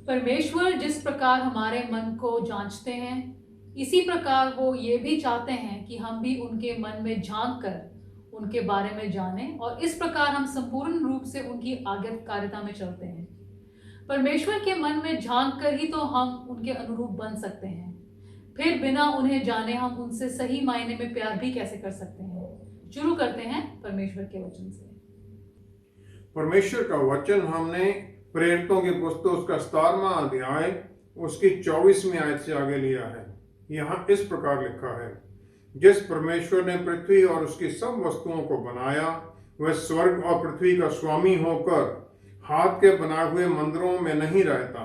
परमेश्वर जिस प्रकार हमारे मन को जांचते हैं, इसी प्रकार वो ये भी चाहते हैं कि हम भी उनके मन में झांक कर उनके बारे में जानें और इस प्रकार हम संपूर्ण रूप से उनकी आज्ञाकारिता में चलते हैं। परमेश्वर के मन में झांक कर ही तो हम उनके अनुरूप बन सकते हैं। फिर बिना उन्हें जाने हम उनसे सही मायने में प्यार भी कैसे कर सकते हैं। शुरू करते हैं परमेश्वर के वचन से। परमेश्वर का वचन हमने प्रेरितों की पुस्तक उसका 17वां अध्याय उसकी 24वीं आयत से आगे लिया है। यहाँ इस प्रकार लिखा है, जिस परमेश्वर ने पृथ्वी और उसकी सब वस्तुओं को बनाया, वह स्वर्ग और पृथ्वी का स्वामी होकर हाथ के बनाए हुए मंदिरों में नहीं रहता,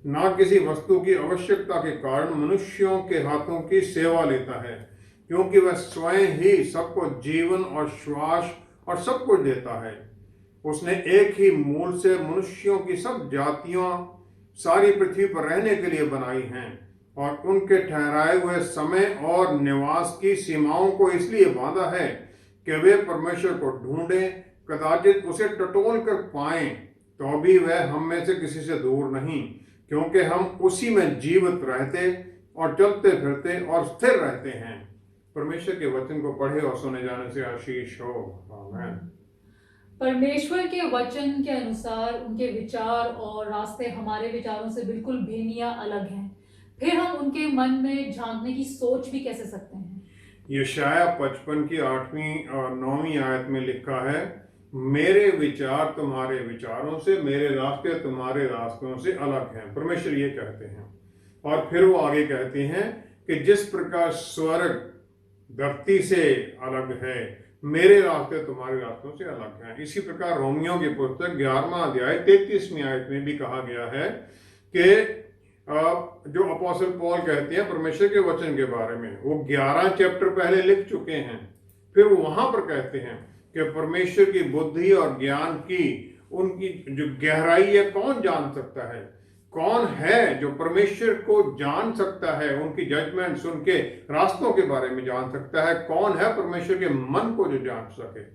ना किसी वस्तु की आवश्यकता के कारण मनुष्यों के हाथों की सेवा लेता है, क्योंकि वह स्वयं ही सबको जीवन और श्वास और सब कुछ देता है। उसने एक ही मूल से मनुष्यों की सब जातियां सारी पृथ्वी पर रहने के लिए बनाई हैं और उनके ठहराए हुए समय और निवास की सीमाओं को इसलिए बांधा है कि वे परमेश्वर को ढूंढें, कदाचित उसे टटोल कर पाएं, तो भी वह हम में से किसी से दूर नहीं, क्योंकि हम उसी में जीवित रहते और चलते फिरते और स्थिर रहते हैं। परमेश्वर के वचन को पढ़े और सुने जाने से आशीष हो। आमीन। परमेश्वर के वचन के अनुसार उनके विचार और रास्ते हमारे विचारों से बिल्कुल बेनिया अलग हैं। फिर हम उनके मन में झांकने की सोच भी कैसे सकते हैं। यशाया 55 की 8वीं और 9वीं आयत में लिखा है, मेरे विचार तुम्हारे विचारों से, मेरे रास्ते तुम्हारे रास्तों से अलग हैं। परमेश्वर ये कहते हैं। और फिर वो आगे कहते हैं कि जिस प्रकार स्वर्ग धरती से अलग है, मेरे रास्ते तुम्हारे रास्तों से अलग हैं। इसी प्रकार रोमियों की पुस्तक 11वां अध्याय 33वीं आयत में भी कहा गया है कि जो अपोस्टल पौल कहते हैं परमेश्वर के वचन के बारे में, वो 11 चैप्टर पहले लिख चुके हैं। फिर वो वहां पर कहते हैं कि परमेश्वर की बुद्धि और ज्ञान की उनकी जो गहराई है कौन जान सकता है, कौन है जो परमेश्वर को जान सकता है, उनकी जजमेंट्स, उनके रास्तों के बारे में जान सकता है, कौन है परमेश्वर के मन को जो जान सके।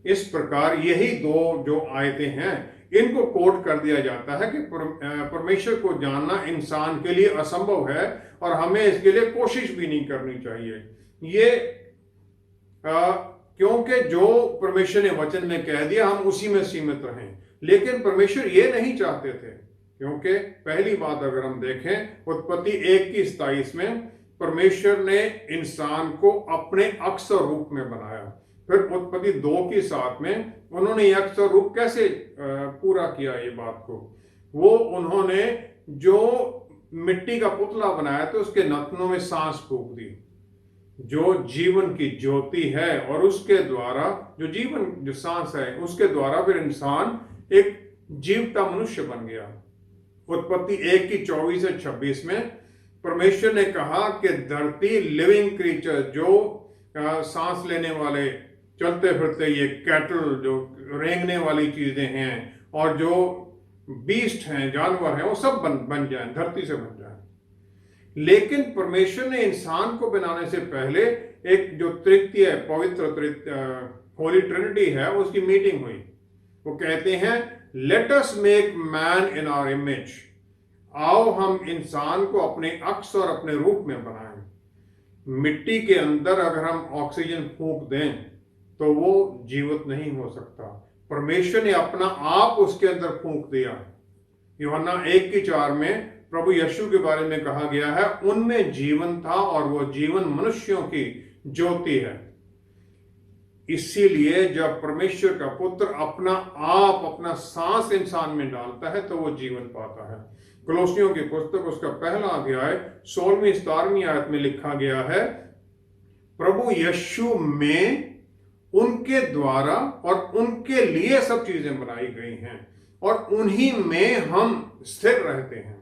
इस प्रकार यही दो जो आयतें हैं इनको कोट कर दिया जाता है कि परमेश्वर को जानना इंसान के लिए असंभव है और हमें इसके लिए कोशिश भी नहीं करनी चाहिए। ये क्योंकि जो परमेश्वर ने वचन में कह दिया हम उसी में सीमित रहें, लेकिन परमेश्वर ये नहीं चाहते थे। क्योंकि पहली बात अगर हम देखें उत्पत्ति 1:27 में परमेश्वर ने इंसान को अपने अक्सर रूप में बनाया। फिर उत्पत्ति 2:7 में उन्होंने अक्सर रूप कैसे पूरा किया ये बात को, वो उन्होंने जो मिट्टी का पुतला बनाया तो उसके नथनों में सांस फूंक दी, जो जीवन की ज्योति है, और उसके द्वारा जो जीवन जो सांस है उसके द्वारा फिर इंसान एक जीवता मनुष्य बन गया। उत्पत्ति 1:24 से 26 में परमेश्वर ने कहा कि धरती लिविंग क्रीचर, जो सांस लेने वाले, चलते फिरते ये कैटल जो रेंगने वाली चीजें हैं और जो बीस्ट हैं, जानवर हैं, वो सब बन जाएं, धरती से बन जाएं। लेकिन परमेश्वर ने इंसान को बनाने से पहले एक जो तृतीय पवित्र होली ट्रिनिटी है उसकी मीटिंग हुई। वो कहते हैं let us make man in our image, आओ हम इंसान को अपने अक्स और अपने रूप में बनाएं। मिट्टी के अंदर अगर हम ऑक्सीजन फूंक दें तो वो जीवित नहीं हो सकता। परमेश्वर ने अपना आप उसके अंदर फूंक दिया। यूहन्ना 1:4 में प्रभु यीशु के बारे में कहा गया है, उनमें जीवन था और वो जीवन मनुष्यों की ज्योति है। इसीलिए जब परमेश्वर का पुत्र अपना आप, अपना सांस इंसान में डालता है तो वो जीवन पाता है। कलोसियों की पुस्तक उसका पहला अध्याय 16वीं-17वीं आयत में लिखा गया है, प्रभु यीशु में उनके द्वारा और उनके लिए सब चीजें बनाई गई हैं और उन्हीं में हम स्थिर रहते हैं।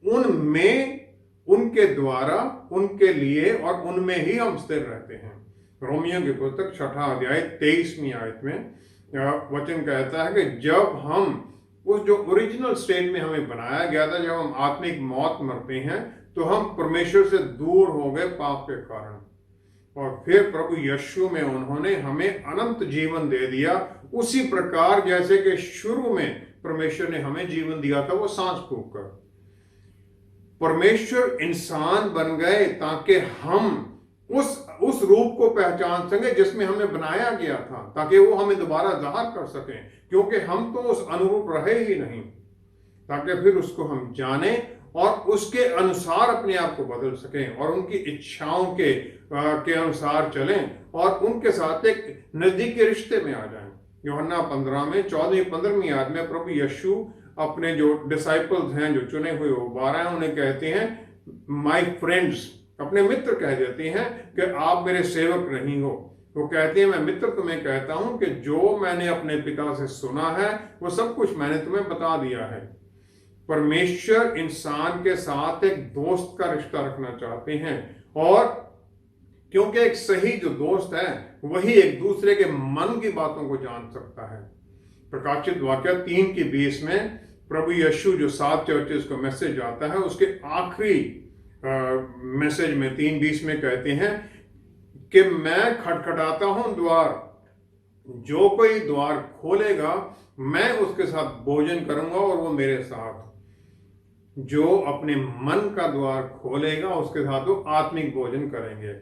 उनमें, उनके द्वारा, उनके लिए और उनमें ही हम स्थिर रहते हैं। रोमियो की पुस्तक 6ठा अध्याय 23वीं आयत में वचन कहता है कि जब हम उस जो ओरिजिनल स्टेट में हमें बनाया गया था, जब हम आत्मिक मौत मरते हैं तो हम परमेश्वर से दूर हो गए पाप के कारण, और फिर प्रभु यीशु में उन्होंने हमें अनंत जीवन दे दिया। उसी प्रकार जैसे कि शुरू में परमेश्वर ने हमें जीवन दिया था, वो सांस फूंक कर। परमेश्वर इंसान बन गए ताकि हम उस रूप को पहचान सकें जिसमें हमें बनाया गया था, ताकि वो हमें दोबारा ज़ाहिर कर सकें, क्योंकि हम तो उस अनुरूप रहे ही नहीं, ताकि फिर उसको हम जाने और उसके अनुसार अपने आप को बदल सकें और उनकी इच्छाओं के अनुसार चलें और उनके साथ एक नजदीकी रिश्ते में आ जाएं। यूहन्ना 15 में 14-15वीं आयत में प्रभु यीशु अपने जो डिसाइपल्स हैं, जो चुने हुए वो 12 हैं, उन्हें कहते हैं माय फ्रेंड्स, अपने मित्र कह देते हैं कि आप मेरे सेवक नहीं हो। वो कहते हैं मैं मित्र तुम्हें कहता हूं कि जो मैंने अपने पिता से सुना है वो सब कुछ मैंने तुम्हें बता दिया है। परमेश्वर इंसान के साथ एक दोस्त का रिश्ता रखना चाहते हैं, और क्योंकि एक सही जो दोस्त है वही एक दूसरे के मन की बातों को जान सकता है। प्रकाशित वाक्य 3:20 में प्रभु यीशु जो 7 चर्चेस को मैसेज आता है, उसके आखिरी मैसेज में 3:20 में कहते हैं कि मैं खटखटाता हूं द्वार, जो कोई द्वार खोलेगा मैं उसके साथ भोजन करूंगा और वो मेरे साथ। जो अपने मन का द्वार खोलेगा उसके साथ वो आत्मिक भोजन करेंगे।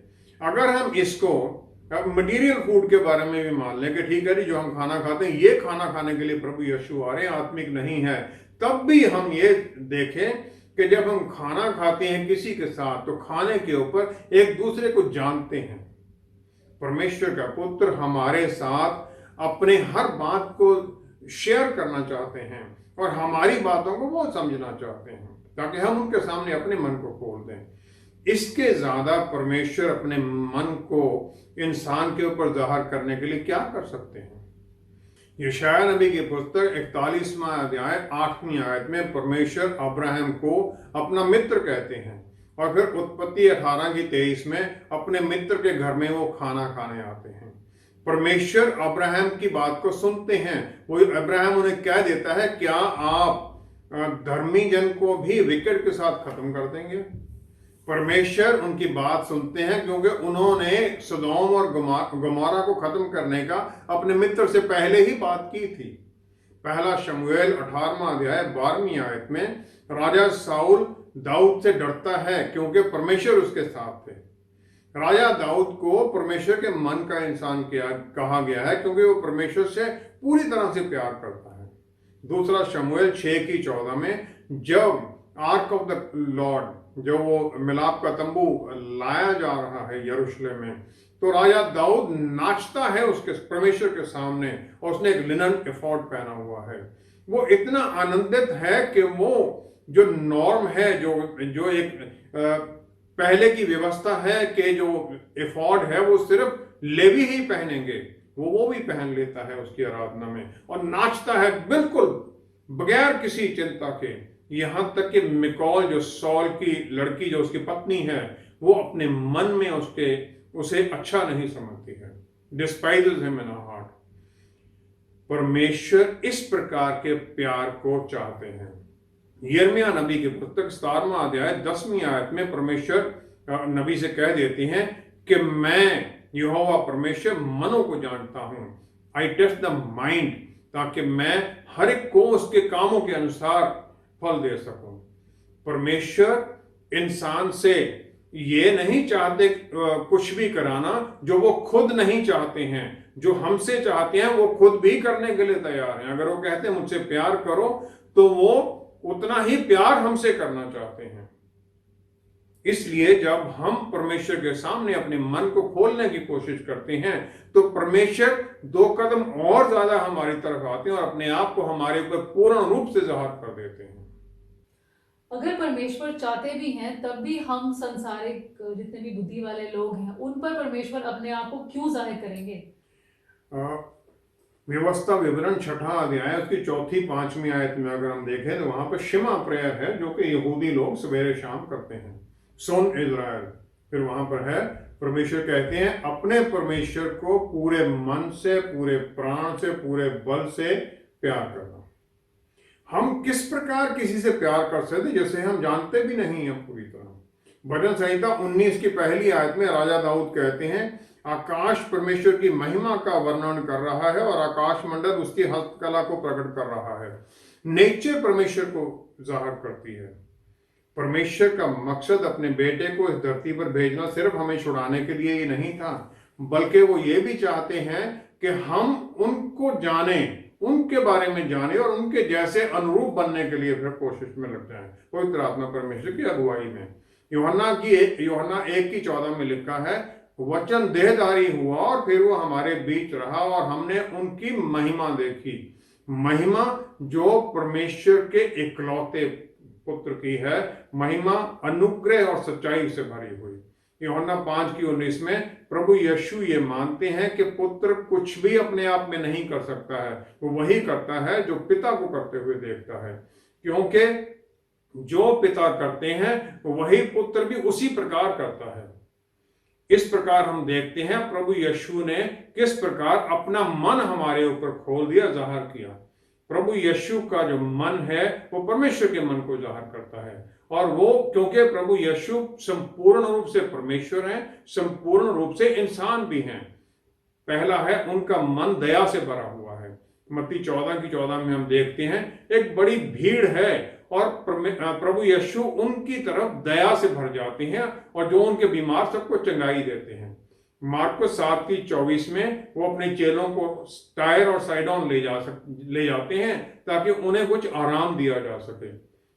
अगर हम इसको मटेरियल फूड के बारे में भी मान लें कि ठीक है जी, जो हम खाना खाते हैं ये खाना खाने के लिए प्रभु यीशु आ रहे हैं, आत्मिक नहीं है, तब भी हम ये देखें कि जब हम खाना खाते हैं किसी के साथ तो खाने के ऊपर एक दूसरे को जानते हैं। परमेश्वर का पुत्र हमारे साथ अपने हर बात को शेयर करना चाहते हैं और हमारी बातों को वो समझना चाहते हैं, ताकि हम उनके सामने अपने मन को खोल दें। इसके ज्यादा परमेश्वर अपने मन को इंसान के ऊपर जाहिर करने के लिए क्या कर सकते हैं। यशायाह नबी की पुस्तक 41वां अध्याय 8वीं आयत में परमेश्वर अब्राहम को अपना मित्र कहते हैं, और फिर उत्पत्ति 18:23 में अपने मित्र के घर में वो खाना खाने आते हैं। परमेश्वर अब्राहम की बात को सुनते हैं। वो अब्राहम उन्हें कह देता है, क्या आप धर्मी जन को भी विकेट के साथ खत्म कर देंगे? परमेश्वर उनकी बात सुनते हैं, क्योंकि उन्होंने सदोम और गमोरा को खत्म करने का अपने मित्र से पहले ही बात की थी। पहला शमूएल 18वां अध्याय 12वीं आयत में राजा साउल दाऊद से डरता है क्योंकि परमेश्वर उसके साथ थे। राजा दाऊद को परमेश्वर के मन का इंसान कहा गया है, क्योंकि वो परमेश्वर से पूरी तरह से प्यार करता है। दूसरा शमूएल 6:14 में जब आर्क ऑफ द लॉर्ड, जो वो मिलाप का तंबू लाया जा रहा है यरूशलेम में, तो राजा दाऊद नाचता है उसके परमेश्वर के सामने, और उसने एक लिनन एफोर्ड पहना हुआ है। वो इतना आनंदित है कि वो जो नॉर्म है, जो एक पहले की व्यवस्था है कि जो एफोर्ड है वो सिर्फ लेवी ही पहनेंगे, वो भी पहन लेता है उसकी आराधना में और नाचता है बिल्कुल बगैर किसी चिंता के। यहां तक कि मिकॉल जो सॉल की लड़की, जो उसकी पत्नी है, वो अपने मन में उसे अच्छा नहीं समझती है, despises him in her heart. परमेश्वर इस प्रकार के प्यार को चाहते हैं। यिर्मयाह नबी की पुस्तक 17वां अध्याय 10वीं आयत में परमेश्वर नबी से कह देते हैं कि मैं यहोवा परमेश्वर मनों को जानता हूं, आई टेस्ट द माइंड, ताकि मैं हर एक को उसके कामों के अनुसार फल दे सकूं। परमेश्वर इंसान से ये नहीं चाहते कुछ भी कराना जो वो खुद नहीं चाहते हैं। जो हमसे चाहते हैं वो खुद भी करने के लिए तैयार हैं। अगर वो कहते हैं मुझसे प्यार करो, तो वो उतना ही प्यार हमसे करना चाहते हैं। इसलिए जब हम परमेश्वर के सामने अपने मन को खोलने की कोशिश करते हैं, तो परमेश्वर 2 कदम और ज्यादा हमारी तरफ आते हैं और अपने आप को हमारे ऊपर पूर्ण रूप से जाहिर कर देते हैं। अगर परमेश्वर चाहते भी हैं, तब भी हम संसारिक जितने भी बुद्धि वाले लोग हैं उन पर परमेश्वर अपने आप को क्यों जाहिर करेंगे? व्यवस्था विवरण 6ठा अध्याय उसकी 4-5वीं आयत में अगर हम देखें तो वहां पर शिमा प्रेयर है, जो कि यहूदी लोग सवेरे शाम करते हैं। सुन इज़राइल, फिर वहां पर है परमेश्वर कहते हैं अपने परमेश्वर को पूरे मन से, पूरे प्राण से, पूरे बल से प्यार करना। हम किस प्रकार किसी से प्यार कर सकते जैसे हम जानते भी नहीं हैं पूरी तरह। भजन संहिता 19 की पहली आयत में राजा दाऊद कहते हैं आकाश परमेश्वर की महिमा का वर्णन कर रहा है और आकाश मंडल उसकी हस्तकला को प्रकट कर रहा है। नेचर परमेश्वर को जाहिर करती है। परमेश्वर का मकसद अपने बेटे को इस धरती पर भेजना सिर्फ हमें छुड़ाने के लिए ही नहीं था, बल्कि वो ये भी चाहते हैं कि हम उनको जाने, उनके बारे में जाने और उनके जैसे अनुरूप बनने के लिए फिर कोशिश में लग जाएं पवित्र आत्मा परमेश्वर की अगुवाई में। यूहन्ना 1:14 में लिखा है, वचन देहधारी हुआ और फिर वो हमारे बीच रहा और हमने उनकी महिमा देखी। महिमा जो परमेश्वर के इकलौते पुत्र की है, महिमा अनुग्रह और सच्चाई से भरी हुई। यूहन्ना 5:19 में प्रभु यीशु ये मानते हैं कि पुत्र कुछ भी अपने आप में नहीं कर सकता है, वो वही करता है जो पिता को करते हुए देखता है, क्योंकि जो पिता करते हैं वही पुत्र भी उसी प्रकार करता है। इस प्रकार हम देखते हैं प्रभु यीशु ने किस प्रकार अपना मन हमारे ऊपर खोल दिया, जाहिर किया। प्रभु यीशु का जो मन है वो परमेश्वर के मन को जाहिर करता है, और वो क्योंकि प्रभु यीशु संपूर्ण रूप से परमेश्वर हैं, संपूर्ण रूप से इंसान भी हैं। पहला है उनका मन दया से भरा हुआ है। मत्ती 14:14 में हम देखते हैं एक बड़ी भीड़ है और प्रभु यीशु उनकी तरफ दया से भर जाते हैं और जो उनके बीमार सबको चंगाई देते हैं। मार्को 7:24 में वो अपने चेलों को टायर और साइडोन ले जाते हैं ताकि उन्हें कुछ आराम दिया जा सके।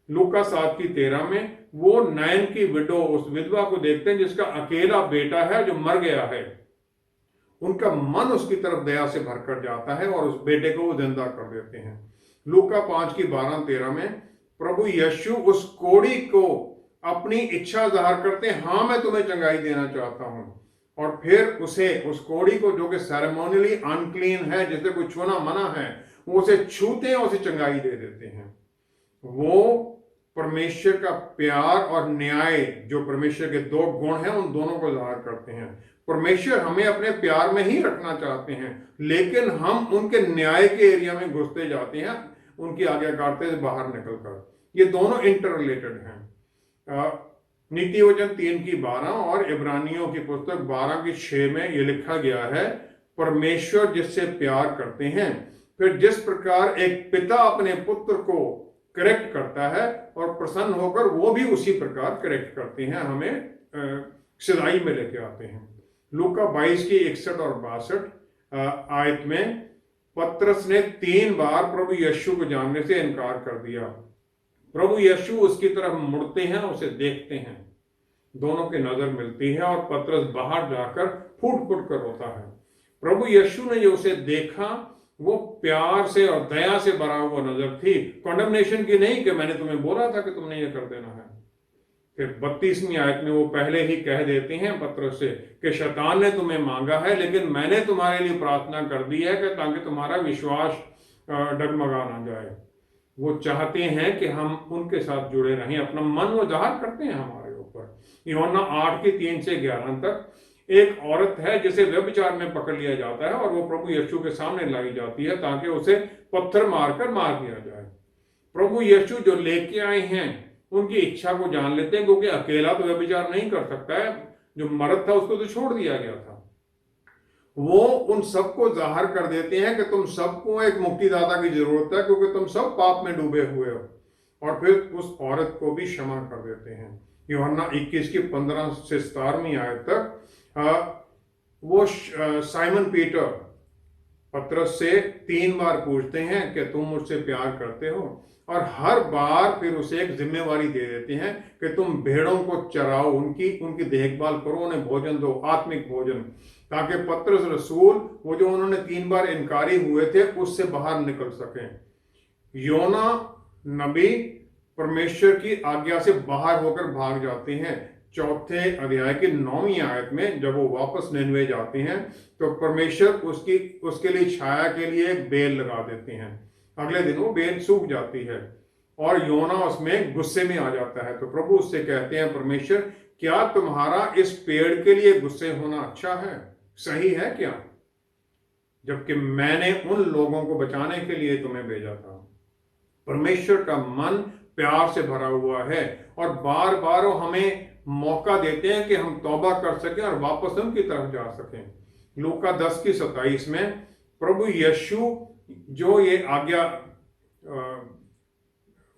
लूका 7:13 में वो नाइन की विडो, उस विधवा को देखते हैं जिसका अकेला बेटा है जो मर गया है। उनका मन उसकी तरफ दया से भरकर जाता है और उस बेटे को वो जिंदा कर देते हैं। लूका 5:12-13 में प्रभु यीशु उस कोढ़ी को अपनी इच्छा जाहिर करते हैं, हाँ मैं तुम्हें चंगाई देना चाहता हूं, और फिर उस कोढ़ी को जो कि सेरेमोनियली अनक्लीन है, जिसे कोई छूना मना है, वो उसे छूते हैं, उसे चंगाई दे देते हैं। वो परमेश्वर का प्यार और न्याय, जो परमेश्वर के दो गुण हैं, उन दोनों को जाहिर करते हैं। परमेश्वर हमें अपने प्यार में ही रखना चाहते हैं, लेकिन हम उनके न्याय के एरिया में घुसते जाते हैं, उनकी आज्ञाकारिता से बाहर निकलकर। ये दोनों इंटर रिलेटेड हैं। नीति वचन 3:12 और इब्रानियों की पुस्तक 12:6 में ये लिखा गया है, परमेश्वर जिससे प्यार करते हैं, फिर जिस प्रकार एक पिता अपने पुत्र को करेक्ट करता है और प्रसन्न होकर वो भी उसी प्रकार करेक्ट करते हैं, हमें सच्चाई में लेके आते हैं। लूका 22:61 और 62 आयत में पतरस ने 3 बार प्रभु यीशु को जानने से इनकार कर दिया। प्रभु यीशु उसकी तरफ मुड़ते हैं, उसे देखते हैं, दोनों की नजर मिलती है और पतरस बाहर जाकर फूट फूट कर रोता है। प्रभु यीशु ने जो उसे देखा वो प्यार से और दया से भरा हुआ नजर थी, कॉन्डमनेशन की नहीं कि मैंने तुम्हें बोला था कि तुमने ये कर देना है। फिर 32वीं आयत में वो पहले ही कह देते हैं पतरस से कि शैतान ने तुम्हें मांगा है, लेकिन मैंने तुम्हारे लिए प्रार्थना कर दी है कि ताकि तुम्हारा विश्वास डगमगा ना जाए। वो चाहते हैं कि हम उनके साथ जुड़े रहें, अपना मन वो जाहिर करते हैं हमारे ऊपर। यूहन्ना 8:3-11 तक एक औरत है जिसे व्यभिचार में पकड़ लिया जाता है और वो प्रभु यीशु के सामने लाई जाती है ताकि उसे पत्थर मारकर मार दिया जाए। प्रभु यीशु जो लेके आए हैं उनकी इच्छा को जान लेते हैं, क्योंकि अकेला तो व्यभिचार नहीं कर सकता है, जो मर्द था उसको तो छोड़ दिया गया था। वो उन सबको जाहिर कर देते हैं कि तुम सबको एक मुक्तिदाता की जरूरत है, क्योंकि तुम सब पाप में डूबे हुए हो, और फिर उस औरत को भी क्षमा कर देते हैं। यूहन्ना 21:15-17 आयत तक वो साइमन पीटर पतरस से 3 बार पूछते हैं कि तुम मुझसे प्यार करते हो, और हर बार फिर उसे एक जिम्मेवारी दे देते हैं कि तुम भेड़ों को चराओ, उनकी देखभाल करो, उन्हें भोजन दो, आत्मिक भोजन, ताकि पतरस रसूल वो जो उन्होंने 3 बार इनकारी हुए थे उससे बाहर निकल सकें। योना नबी परमेश्वर की आज्ञा से बाहर होकर भाग जाते हैं। 4 अध्याय की 9वीं आयत में जब वो वापस निनवे जाते हैं तो परमेश्वर उसके लिए छाया के लिए एक बेल लगा देते हैं। अगले दिन वो बेल सूख जाती है और योना उसमें गुस्से में आ जाता है। तो प्रभु उससे कहते हैं, परमेश्वर क्या तुम्हारा इस पेड़ के लिए गुस्से होना अच्छा है, सही है क्या, जबकि मैंने उन लोगों को बचाने के लिए तुम्हें भेजा था। परमेश्वर का मन प्यार से भरा हुआ है और बार बार वो हमें मौका देते हैं कि हम तौबा कर सकें और वापस उनकी तरफ जा सकें। लूका 10:27 में प्रभु यीशु जो ये आज्ञा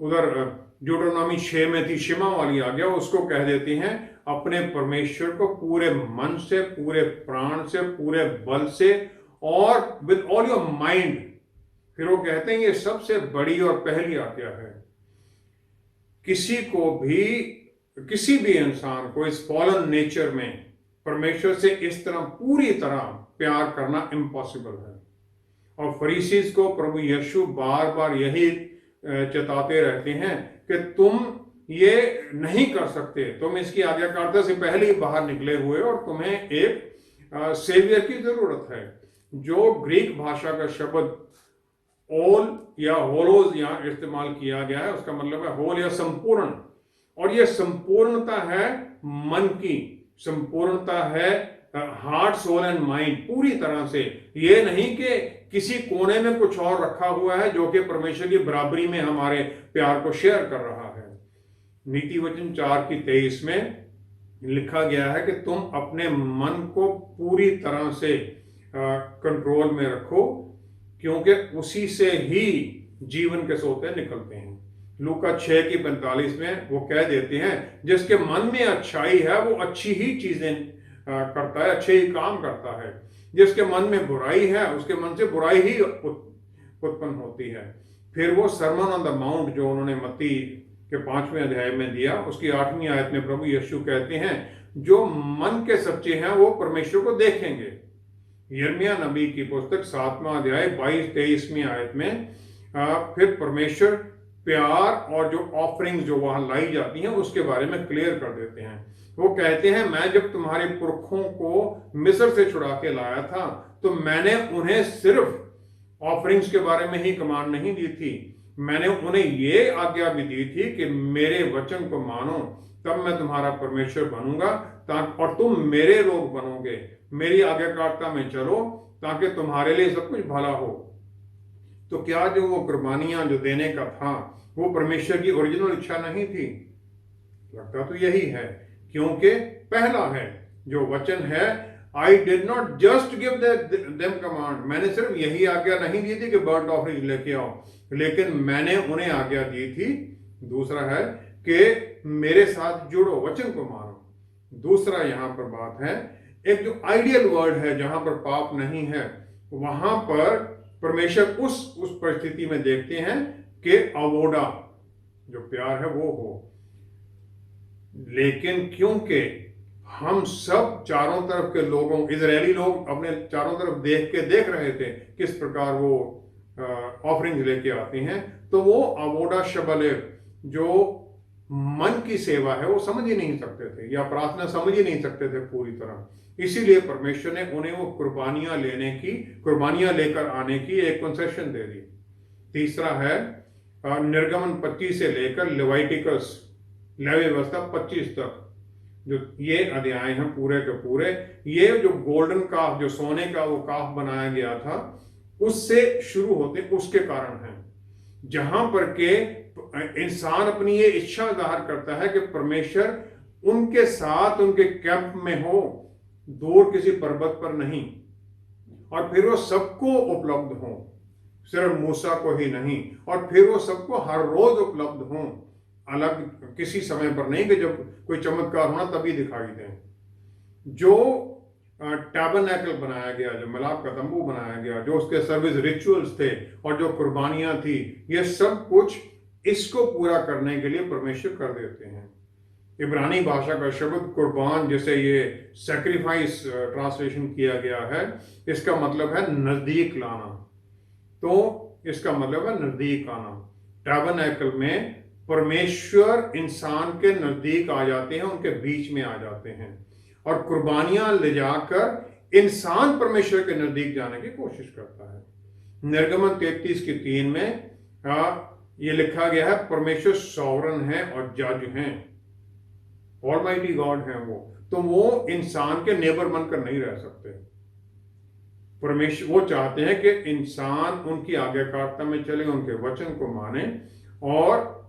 उधर ड्यूटरोनॉमी 6 में थी शिमा वाली आज्ञा, उसको कह देती हैं अपने परमेश्वर को पूरे मन से, पूरे प्राण से, पूरे बल से और विद ऑल योर माइंड। फिर वो कहते हैं ये सबसे बड़ी और पहली आज्ञा है। किसी को भी, किसी भी इंसान को इस फॉलन नेचर में परमेश्वर से इस तरह पूरी तरह प्यार करना इम्पॉसिबल है। और फरीसीज को प्रभु यीशु बार बार यही चेताते रहते हैं कि तुम ये नहीं कर सकते, तुम इसकी आज्ञाकारिता से पहले ही बाहर निकले हुए और तुम्हें एक सेवियर की जरूरत है। जो ग्रीक भाषा का शब्द ओल या होलोज यहाँ इस्तेमाल किया गया है, उसका मतलब है होल या संपूर्ण। और यह संपूर्णता है मन की, संपूर्णता है हार्ट, सोल एंड माइंड, पूरी तरह से। ये नहीं कि किसी कोने में कुछ और रखा हुआ है जो कि परमेश्वर की बराबरी में हमारे प्यार को शेयर कर रहा है। नीति वचन 4:23 में लिखा गया है कि तुम अपने मन को पूरी तरह से कंट्रोल में रखो, क्योंकि उसी से ही जीवन के सोते निकलते हैं। लूका 6:45 में वो कह देते हैं जिसके मन में अच्छाई है वो अच्छी ही चीजें करता है, अच्छे ही काम करता है। जिसके मन में बुराई है उसके मन से बुराई ही उत्पन्न होती है। फिर वो सरमन ऑन द माउंट जो उन्होंने मत्ती के 5वें अध्याय में दिया, उसकी 8वीं आयत में प्रभु यीशु कहते हैं जो मन के सच्चे हैं वो परमेश्वर को देखेंगे। यिर्मयाह नबी की पुस्तक 7वां अध्याय 22-23वीं आयत में फिर परमेश्वर प्यार और जो ऑफरिंग जो वहां लाई जाती हैं उसके बारे में क्लियर कर देते हैं। वो कहते हैं मैं जब तुम्हारे पुरखों को मिस्र से छुड़ा के लाया था तो मैंने उन्हें सिर्फ ऑफरिंग्स के बारे में ही कमांड नहीं दी थी, मैंने उन्हें ये आज्ञा भी दी थी कि मेरे वचन को मानो, तब मैं तुम्हारा परमेश्वर बनूंगा और तुम मेरे लोग बनोगे। मेरी आज्ञाकारिता में चलो ताकि तुम्हारे लिए सब कुछ भला हो। तो क्या जो वो कुर्बानियां जो देने का था वो परमेश्वर की ओरिजिनल इच्छा नहीं थी? लगता तो यही है, क्योंकि पहला है जो वचन है I did not just give them command, मैंने सिर्फ यही आज्ञा नहीं दी थी कि बर्nt ऑफरिंग लेके आओ, लेकिन मैंने उन्हें आज्ञा दी थी। दूसरा है कि मेरे साथ जुड़ो, वचन को मानो। दूसरा यहां पर बात है एक जो आइडियल वर्ल्ड है जहां पर पाप नहीं है, वहां पर परमेश्वर उस परिस्थिति में देखते हैं कि अवोडा जो प्यार है वो हो। लेकिन क्योंकि हम सब चारों तरफ के लोगों, इजरायली लोग अपने चारों तरफ देख रहे थे किस प्रकार वो ऑफरिंग्स लेके आते हैं, तो वो अवोडा शबले जो मन की सेवा है वो समझ ही नहीं सकते थे, या प्रार्थना समझ ही नहीं सकते थे पूरी तरह। इसीलिए परमेश्वर ने उन्हें वो कुर्बानियां लेकर आने की एक कंसेशन दे दी। तीसरा है निर्गमन 25 से लेकर लेविटिकस लेवी व्यवस्था 25 तक जो ये अध्याय हैं पूरे के पूरे, ये जो गोल्डन काफ, जो सोने का वो काफ बनाया गया था, उससे शुरू होते उसके कारण है, जहां पर के इंसान अपनी ये इच्छा जाहिर करता है कि परमेश्वर उनके साथ उनके कैंप में हो, दूर किसी पर्वत पर नहीं, और फिर वो सबको उपलब्ध हो, सिर्फ मूसा को ही नहीं, और फिर वो सबको हर रोज उपलब्ध हो, अलग किसी समय पर नहीं कि जब कोई चमत्कार होना तभी दिखाई दें। जो टैबरनेकल बनाया गया, जो मिलाप का तंबू बनाया गया, जो उसके सर्विस रिचुअल्स थे और जो कुर्बानियां थी, ये सब कुछ इसको पूरा करने के लिए परमेश्वर कर देते हैं। इब्रानी भाषा का शब्द कुर्बान, जिसे ये सैक्रिफाइस ट्रांसलेशन किया गया है, इसका मतलब है नजदीक लाना। तो इसका मतलब है नजदीक आना। टैबरनेकल में परमेश्वर इंसान के नजदीक आ जाते हैं, उनके बीच में आ जाते हैं, और कुर्बानियां ले जाकर इंसान परमेश्वर के नजदीक जाने की कोशिश करता है। निर्गमन 33:3 में ये लिखा गया है परमेश्वर सॉवरन है और जज हैं, ऑलमाइटी गॉड है वो, तो वो इंसान के नेबर बनकर नहीं रह सकते। परमेश्वर वो चाहते हैं कि इंसान उनकी आज्ञाकारिता में चले, उनके वचन को माने। और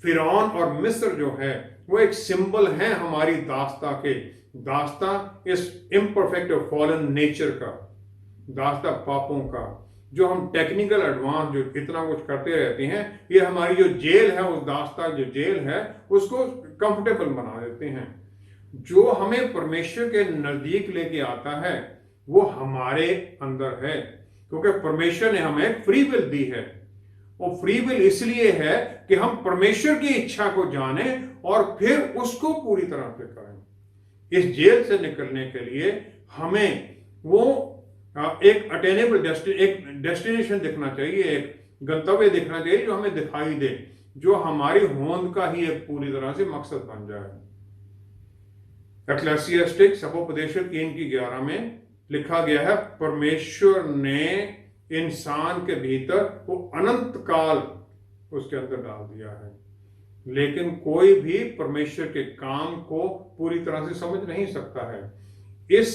फिरौन और मिस्र जो है वो एक सिंबल है हमारी दास्ता के, दास्ता इस इम्परफेक्ट फॉलन नेचर का, दास्ता पापों का। जो हम टेक्निकल एडवांस जो इतना कुछ करते रहते हैं, ये हमारी जो जेल है, उस दास्ता जो जेल है उसको कंफर्टेबल बना देते हैं। जो हमें परमेश्वर के नजदीक लेके आता है वो हमारे अंदर है, क्योंकि परमेश्वर ने हमें एक फ्री विल दी है। और फ्री विल इसलिए है कि हम परमेश्वर की इच्छा को जाने और फिर उसको पूरी तरह से करें। इस जेल से निकलने के लिए हमें वो एक अटेनेबल एक डेस्टिनेशन दिखना चाहिए, एक गंतव्य दिखना चाहिए जो हमें दिखाई दे, जो हमारी होंद का ही एक पूरी तरह से मकसद बन जाए। एक्लेसियास्टिक सभोपदेशक 3:11 में लिखा गया है, परमेश्वर ने इंसान के भीतर वो अनंत काल उसके अंदर डाल दिया है, लेकिन कोई भी परमेश्वर के काम को पूरी तरह से समझ नहीं सकता है। इस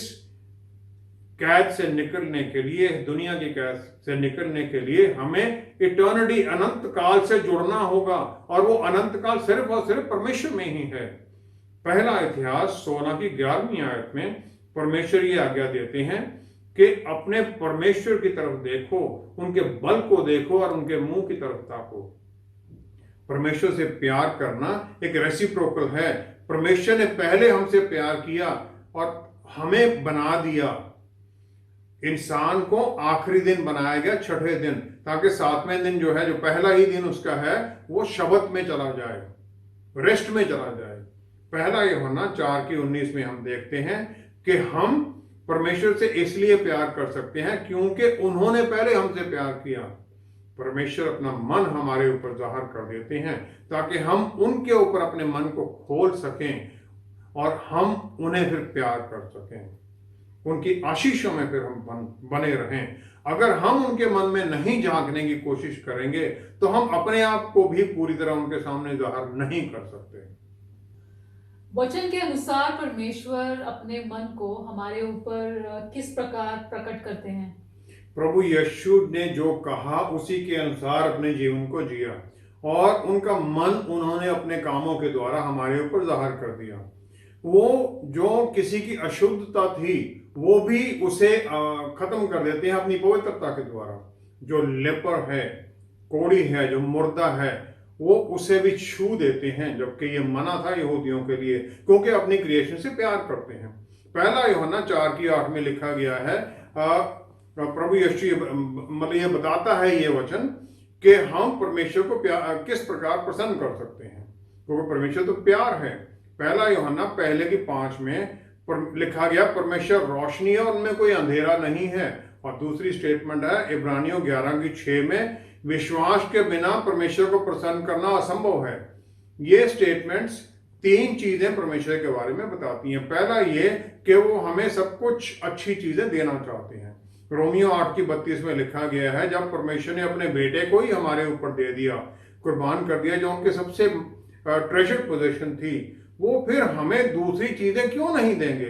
कैद से निकलने के लिए, दुनिया की कैद से निकलने के लिए हमें इटर्निटी, अनंत काल से जुड़ना होगा, और वो अनंत काल सिर्फ और सिर्फ परमेश्वर में ही है। पहला इतिहास 16:11 आयत में परमेश्वर ये आज्ञा देते हैं कि अपने परमेश्वर की तरफ देखो, उनके बल को देखो और उनके मुंह की तरफ ताको। परमेश्वर से प्यार करना एक रेसिप्रोकल है। परमेश्वर ने पहले हमसे प्यार किया और हमें बना दिया। इंसान को आखिरी दिन बनाया गया, छठे दिन, ताकि 7वें दिन जो है, जो पहला ही दिन उसका है, वो शबत में चला जाए, रेस्ट में चला जाए। पहला यूहन्ना 4:19 में हम देखते हैं कि हम परमेश्वर से इसलिए प्यार कर सकते हैं क्योंकि उन्होंने पहले हमसे प्यार किया। परमेश्वर अपना मन हमारे ऊपर जाहिर कर देते हैं ताकि हम उनके ऊपर अपने मन को खोल सकें और हम उन्हें फिर प्यार कर सकें, उनकी आशीषों में फिर हम बने रहें। अगर हम उनके मन में नहीं झांकने की कोशिश करेंगे तो हम अपने आप को भी पूरी तरह उनके सामने जाहिर नहीं कर सकते। वचन के अनुसार परमेश्वर अपने मन को हमारे ऊपर किस प्रकार प्रकट करते हैं? प्रभु यीशु ने जो कहा उसी के अनुसार अपने जीवन को जिया और उनका मन उन्होंने अपने कामों के द्वारा हमारे ऊपर जाहिर कर दिया। वो जो किसी की अशुद्धता थी वो भी उसे खत्म कर देते हैं अपनी पवित्रता के द्वारा। जो लेपर है, कोढ़ी है, जो मुर्दा है, वो उसे भी छू देते हैं, जबकि ये मना था यहूदियों के लिए, क्योंकि अपनी क्रिएशन से प्यार करते हैं। पहला यूहन्ना 4:8 में लिखा गया है, प्रभु यीशु मतलब ये बताता है ये वचन कि हम परमेश्वर को किस प्रकार प्रसन्न कर सकते हैं, क्योंकि परमेश्वर तो प्यार है। पहला यूहन्ना 1:5 में लिखा गया, परमेश्वर रोशनी है, उनमें कोई अंधेरा नहीं है। और दूसरी स्टेटमेंट है इब्रानियों 11:6 में, विश्वास के बिना परमेश्वर को प्रसन्न करना असंभव है। ये स्टेटमेंट्स 3 चीजें परमेश्वर के बारे में बताती हैं। पहला ये कि वो हमें सब कुछ अच्छी चीजें देना चाहते हैं। रोमियो 8:32 में लिखा गया है, जब परमेश्वर ने अपने बेटे को ही हमारे ऊपर दे दिया, कुर्बान कर दिया, जो उनके सबसे ट्रेजर्ड पोजीशन थी, वो फिर हमें दूसरी चीजें क्यों नहीं देंगे।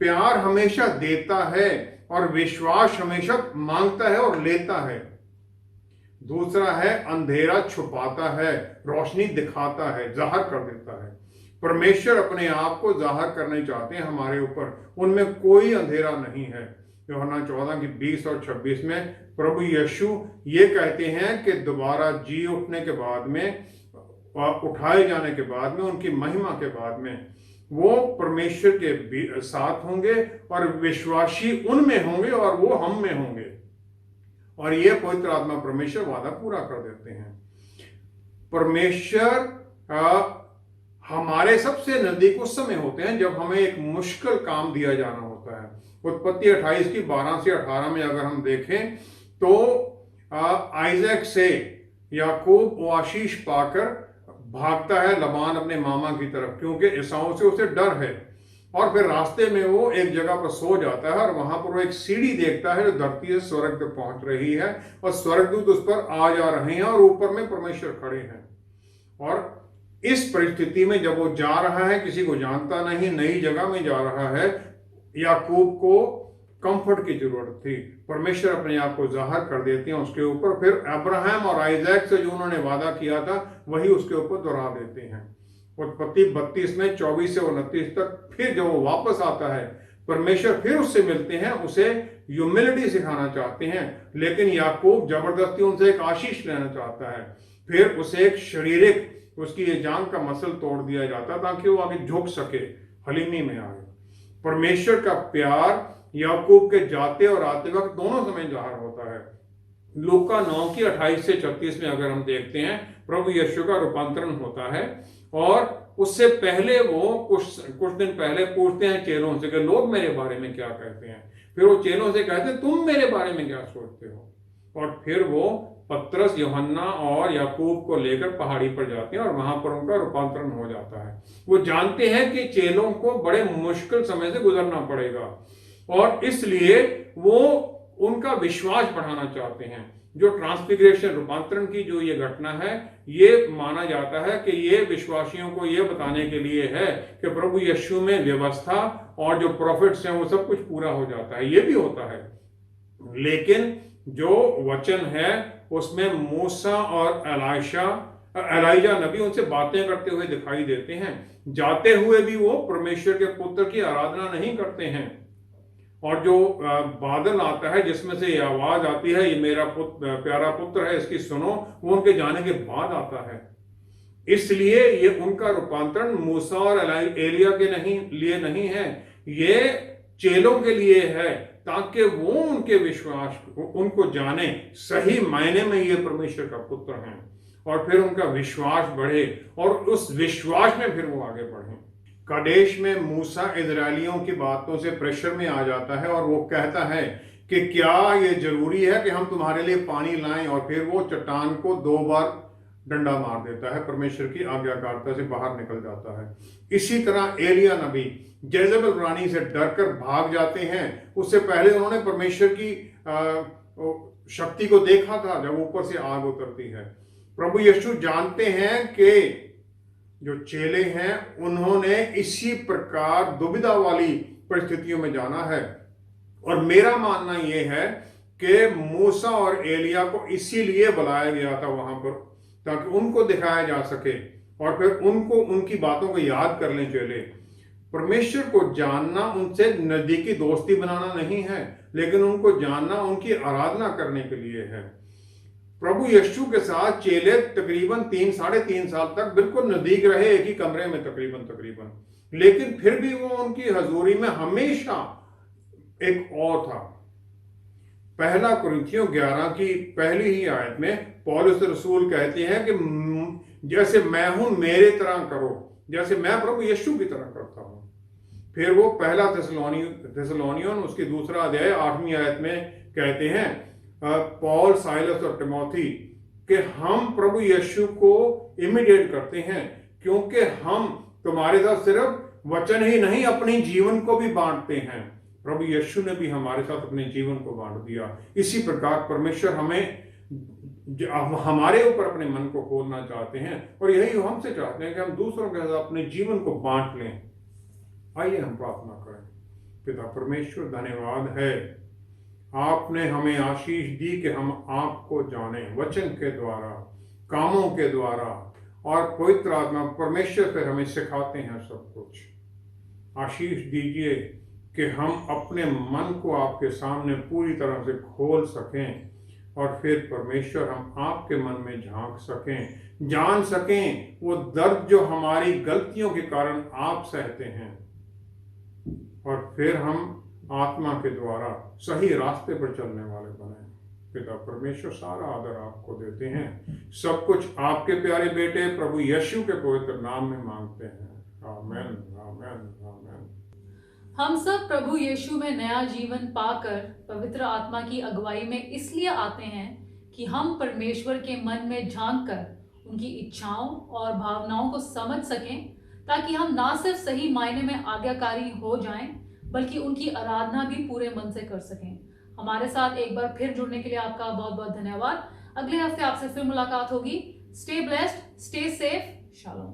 प्यार हमेशा देता है और विश्वास हमेशा मांगता है और लेता है। दूसरा है, अंधेरा छुपाता है, रोशनी दिखाता है, जाहिर कर देता है। परमेश्वर अपने आप को जाहिर करने चाहते हैं हमारे ऊपर, उनमें कोई अंधेरा नहीं है। यूहन्ना 14:20 और 26 में प्रभु यीशु ये कहते हैं कि दोबारा जी उठने के बाद में, उठाए जाने के बाद में, उनकी महिमा के बाद में वो परमेश्वर के साथ होंगे और विश्वासी उनमें होंगे और वो हम में होंगे। और ये पवित्र आत्मा परमेश्वर वादा पूरा कर देते हैं। परमेश्वर हमारे सबसे नजदीक उस समय होते हैं जब हमें एक मुश्किल काम दिया जाना होता है। उत्पत्ति 28:12 से 18 में अगर हम देखें तो आइजैक से याकूब वो आशीष पाकर भागता है लबान अपने मामा की तरफ, क्योंकि एसाऊ से उसे डर है। और फिर रास्ते में वो एक जगह पर सो जाता है और वहां पर वो एक सीढ़ी देखता है जो धरती से स्वर्ग तक पहुंच रही है और स्वर्गदूत उस पर आ जा रहे हैं और ऊपर में परमेश्वर खड़े हैं। और इस परिस्थिति में जब वो जा रहा है, किसी को जानता नहीं, नई जगह में जा रहा है, याकूब को कंफर्ट की जरूरत थी। परमेश्वर अपने आप को जाहिर कर देते हैं उसके ऊपर। फिर अब्राहम और आइजैक से जो उन्होंने वादा किया था वही उसके ऊपर दोहरा देते हैं। उत्पत्ति 32 में 24 से 29 तक फिर जब वो वापस आता है, परमेश्वर फिर उससे मिलते हैं, उसे ह्यूमिलिटी सिखाना चाहते हैं, लेकिन याकूब जबरदस्ती उनसे एक आशीष लेना चाहता है। फिर उसे एक शारीरिक उसकी ये जांग का मसल तोड़ दिया जाता ताकि वो आगे झुक सके, हलीमी में आए। परमेश्वर का प्यार याकूब के जाते और आते वक्त दोनों समय जाहिर होता है। लूका 9 की 28 से 36 में अगर हम देखते हैं, प्रभु यीशु का रूपांतरण होता है और उससे पहले वो कुछ दिन पहले पूछते हैं चेलों से कि लोग मेरे बारे में क्या कहते हैं। फिर वो चेलों से कहते हैं तुम मेरे बारे में क्या सोचते हो। और फिर वो पतरस, यूहन्ना और याकूब को लेकर पहाड़ी पर जाते हैं और वहां पर उनका रूपांतरण हो जाता है। वो जानते हैं कि चेलों को बड़े मुश्किल समय से गुजरना पड़ेगा और इसलिए वो उनका विश्वास बढ़ाना चाहते हैं। जो ट्रांसफिगरेशन, रूपांतरण की जो ये घटना है, ये माना जाता है कि ये विश्वासियों को ये बताने के लिए है कि प्रभु यीशु में व्यवस्था और जो प्रॉफिट्स हैं वो सब कुछ पूरा हो जाता है। ये भी होता है, लेकिन जो वचन है उसमें मूसा और एलाइजा नबी उनसे बातें करते हुए दिखाई देते हैं। जाते हुए भी वो परमेश्वर के पुत्र की आराधना नहीं करते हैं। और जो बादल आता है जिसमें से ये आवाज आती है, ये मेरा प्यारा पुत्र है, इसकी सुनो, वो उनके जाने के बाद आता है। इसलिए ये उनका रूपांतरण मूसा और एलिया के लिए नहीं है, ये चेलों के लिए है ताकि वो उनके विश्वास उनको जाने, सही मायने में ये परमेश्वर का पुत्र हैं, और फिर उनका विश्वास बढ़े और उस विश्वास में फिर वो आगे बढ़े। कादेश में मूसा इजरायलियों की बातों से प्रेशर में आ जाता है और वो कहता है कि क्या ये जरूरी है कि हम तुम्हारे लिए पानी लाएं, और फिर वो चट्टान को 2 बार डंडा मार देता है, परमेश्वर की आज्ञाकारिता से बाहर निकल जाता है। इसी तरह एलिया नबी जेजबेल रानी से डरकर भाग जाते हैं। उससे पहले उन्होंने परमेश्वर की शक्ति को देखा था जब ऊपर से आग उतरती है। प्रभु यीशु जानते हैं कि जो चेले हैं उन्होंने इसी प्रकार दुविधा वाली परिस्थितियों में जाना है, और मेरा मानना यह है कि मूसा और एलिया को इसीलिए बुलाया गया था वहां पर, ताकि उनको दिखाया जा सके और फिर उनको उनकी बातों को याद कर लें चेले। परमेश्वर को जानना उनसे नजदीकी दोस्ती बनाना नहीं है, लेकिन उनको जानना उनकी आराधना करने के लिए है। प्रभु यीशु के साथ चेले तकरीबन 3-3.5 साल तक बिल्कुल नजदीक रहे, एक ही कमरे में तकरीबन, लेकिन फिर भी वो उनकी हजूरी में हमेशा एक और था। पहला कुरिन्थियों 11 की पहली ही आयत में पौलुस रसूल कहते हैं कि जैसे मैं हूं मेरे तरह करो, जैसे मैं प्रभु यीशु की तरह करता हूं। फिर वो पहला थिस्सलुनीकियों उसकी 2 अध्याय 8वीं आयत में कहते हैं पॉल, साइलस और तिमोथी कि हम प्रभु यीशु को इमिटेट करते हैं, क्योंकि हम तुम्हारे साथ सिर्फ वचन ही नहीं अपने जीवन को भी बांटते हैं। प्रभु यीशु ने भी हमारे साथ अपने जीवन को बांट दिया। इसी प्रकार परमेश्वर हमारे ऊपर अपने मन को खोलना चाहते हैं, और यही हमसे चाहते हैं कि हम दूसरों के साथ अपने जीवन को बांट लें। आइए हम प्रार्थना करें। पिता परमेश्वर, धन्यवाद है आपने हमें आशीष दी कि हम आपको जाने, वचन के द्वारा, कामों के द्वारा, और पवित्र आत्मा परमेश्वर फिर हमें सिखाते हैं सब कुछ। आशीष दीजिए कि हम अपने मन को आपके सामने पूरी तरह से खोल सकें, और फिर परमेश्वर हम आपके मन में झांक सकें, जान सकें वो दर्द जो हमारी गलतियों के कारण आप सहते हैं, और फिर हम आत्मा के द्वारा सही रास्ते पर चलने वाले बने। पिता परमेश्वर, सारा आदर आपको देते हैं। सब कुछ आपके प्यारे बेटे प्रभु यीशु के पवित्र नाम में मांगते हैं। आमेन, आमेन, आमेन। हम सब प्रभु यीशु में नया जीवन पाकर पवित्र आत्मा की अगुवाई में इसलिए आते हैं कि हम परमेश्वर के मन में झांक कर उनकी इच्छाओं और भावनाओं को समझ सकें, ताकि हम ना सिर्फ सही मायने में आज्ञाकारी हो जाएं, बल्कि उनकी आराधना भी पूरे मन से कर सकें। हमारे साथ एक बार फिर जुड़ने के लिए आपका बहुत बहुत धन्यवाद। अगले हफ्ते आपसे फिर मुलाकात होगी। Stay blessed, stay safe, shalom.